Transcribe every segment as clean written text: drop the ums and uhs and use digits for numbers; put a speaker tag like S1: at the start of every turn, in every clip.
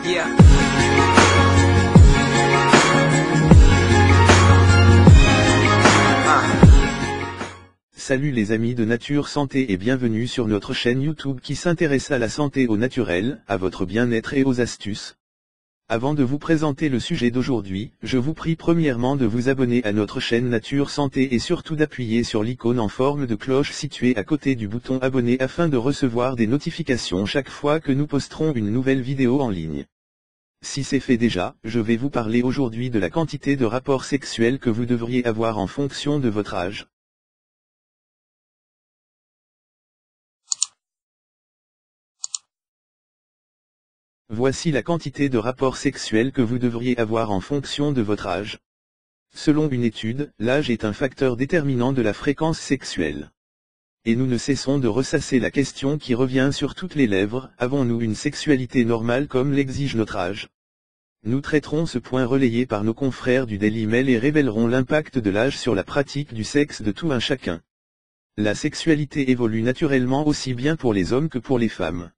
S1: Yeah.
S2: Salut les amis de Nature Santé et bienvenue sur notre chaîne YouTube qui s'intéresse à la santé au naturel, à votre bien-être et aux astuces. Avant de vous présenter le sujet d'aujourd'hui, je vous prie premièrement de vous abonner à notre chaîne Nature Santé et surtout d'appuyer sur l'icône en forme de cloche située à côté du bouton abonner afin de recevoir des notifications chaque fois que nous posterons une nouvelle vidéo en ligne. Si c'est fait déjà, je vais vous parler aujourd'hui de la quantité de rapports sexuels que vous devriez avoir en fonction de votre âge. Voici la quantité de rapports sexuels que vous devriez avoir en fonction de votre âge. Selon une étude, l'âge est un facteur déterminant de la fréquence sexuelle. Et nous ne cessons de ressasser la question qui revient sur toutes les lèvres, avons-nous une sexualité normale comme l'exige notre âge? Nous traiterons ce point relayé par nos confrères du Daily Mail et révélerons l'impact de l'âge sur la pratique du sexe de tout un chacun. La sexualité évolue naturellement aussi bien pour les hommes que pour les femmes.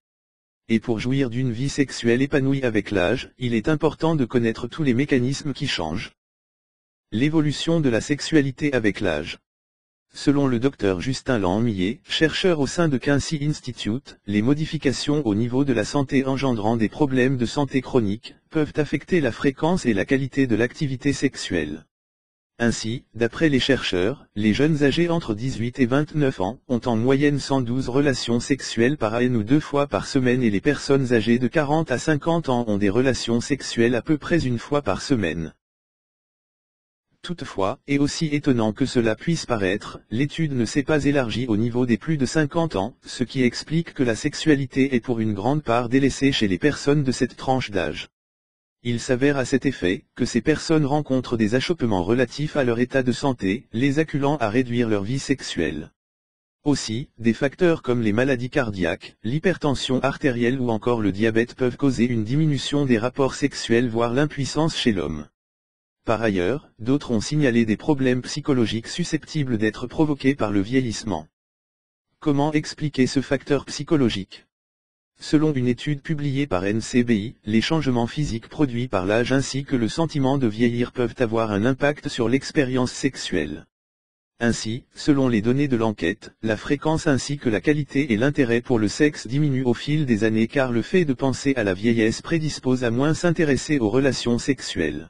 S2: Et pour jouir d'une vie sexuelle épanouie avec l'âge, il est important de connaître tous les mécanismes qui changent. L'évolution de la sexualité avec l'âge. Selon le docteur Justin Lanmier, chercheur au sein de Quincy Institute, les modifications au niveau de la santé engendrant des problèmes de santé chronique, peuvent affecter la fréquence et la qualité de l'activité sexuelle. Ainsi, d'après les chercheurs, les jeunes âgés entre 18 et 29 ans ont en moyenne 112 relations sexuelles par an ou 2 fois par semaine et les personnes âgées de 40 à 50 ans ont des relations sexuelles à peu près 1 fois par semaine. Toutefois, et aussi étonnant que cela puisse paraître, l'étude ne s'est pas élargie au niveau des plus de 50 ans, ce qui explique que la sexualité est pour une grande part délaissée chez les personnes de cette tranche d'âge. Il s'avère à cet effet, que ces personnes rencontrent des achoppements relatifs à leur état de santé, les acculant à réduire leur vie sexuelle. Aussi, des facteurs comme les maladies cardiaques, l'hypertension artérielle ou encore le diabète peuvent causer une diminution des rapports sexuels voire l'impuissance chez l'homme. Par ailleurs, d'autres ont signalé des problèmes psychologiques susceptibles d'être provoqués par le vieillissement. Comment expliquer ce facteur psychologique ? Selon une étude publiée par NCBI, les changements physiques produits par l'âge ainsi que le sentiment de vieillir peuvent avoir un impact sur l'expérience sexuelle. Ainsi, selon les données de l'enquête, la fréquence ainsi que la qualité et l'intérêt pour le sexe diminuent au fil des années car le fait de penser à la vieillesse prédispose à moins s'intéresser aux relations sexuelles.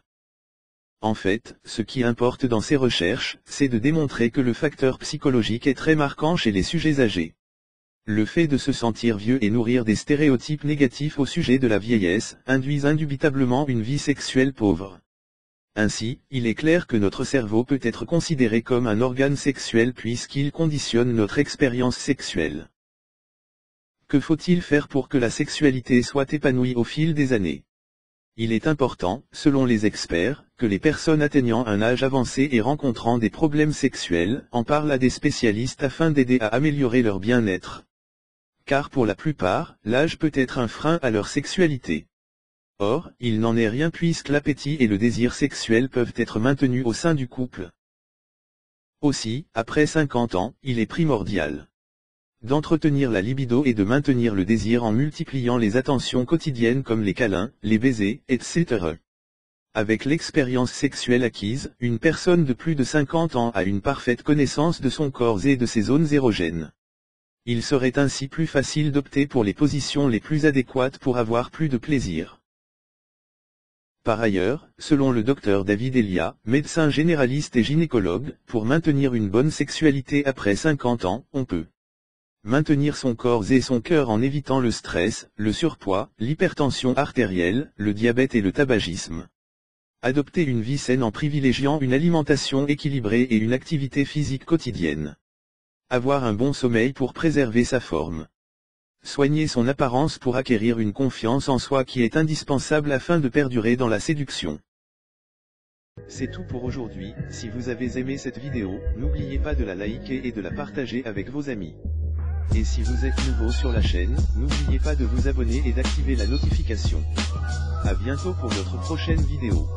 S2: En fait, ce qui importe dans ces recherches, c'est de démontrer que le facteur psychologique est très marquant chez les sujets âgés. Le fait de se sentir vieux et nourrir des stéréotypes négatifs au sujet de la vieillesse, induisent indubitablement une vie sexuelle pauvre. Ainsi, il est clair que notre cerveau peut être considéré comme un organe sexuel puisqu'il conditionne notre expérience sexuelle. Que faut-il faire pour que la sexualité soit épanouie au fil des années ? Il est important, selon les experts, que les personnes atteignant un âge avancé et rencontrant des problèmes sexuels en parlent à des spécialistes afin d'aider à améliorer leur bien-être. Car pour la plupart, l'âge peut être un frein à leur sexualité. Or, il n'en est rien puisque l'appétit et le désir sexuel peuvent être maintenus au sein du couple. Aussi, après 50 ans, il est primordial d'entretenir la libido et de maintenir le désir en multipliant les attentions quotidiennes comme les câlins, les baisers, etc. Avec l'expérience sexuelle acquise, une personne de plus de 50 ans a une parfaite connaissance de son corps et de ses zones érogènes. Il serait ainsi plus facile d'opter pour les positions les plus adéquates pour avoir plus de plaisir. Par ailleurs, selon le docteur David Elia, médecin généraliste et gynécologue, pour maintenir une bonne sexualité après 50 ans, on peut maintenir son corps et son cœur en évitant le stress, le surpoids, l'hypertension artérielle, le diabète et le tabagisme. Adopter une vie saine en privilégiant une alimentation équilibrée et une activité physique quotidienne. Avoir un bon sommeil pour préserver sa forme. Soigner son apparence pour acquérir une confiance en soi qui est indispensable afin de perdurer dans la séduction. C'est tout pour aujourd'hui, si vous avez aimé cette vidéo, n'oubliez pas de la liker et de la partager avec vos amis. Et si vous êtes nouveau sur la chaîne, n'oubliez pas de vous abonner et d'activer la notification. À bientôt pour notre prochaine vidéo.